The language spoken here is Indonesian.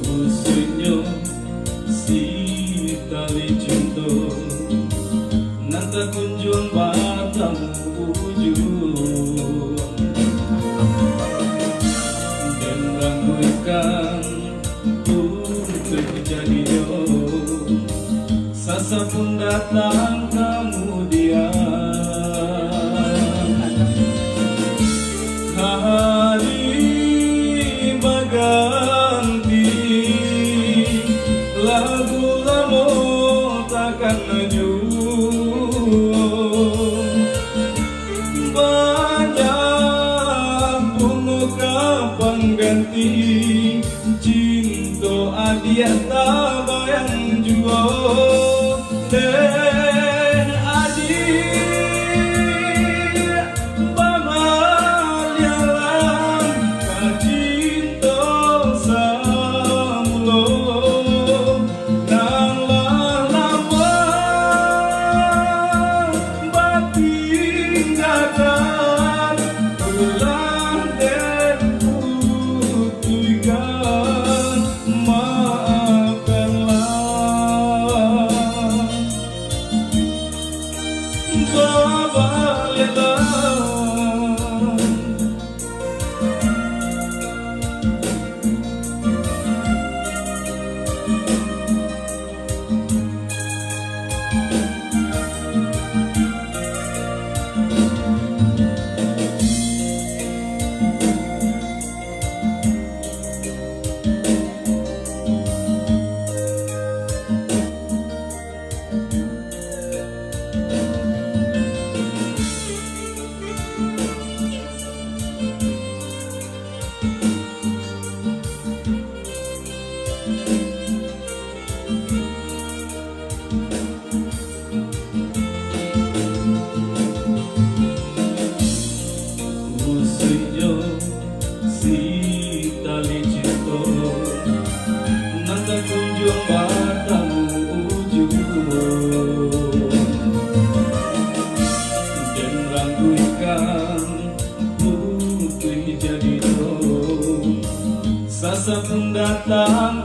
Usinyo si tali cinta nanta kunjung batamu ujung dan rangkuikan untuk jadinya sasa pun datang kemudian hari berganti lagu lama takkan lanjut banyak pemuka pengganti cinta adia tak bayang jua dan adik bamalyalan kacinta samulo nanglah lama batin gagal ulang dan putihkan maafkanlah babalyalan. Usinyo si tali cinta nanta kunjung batamu ujung dan rangkuikan putih jadi sasa pun datang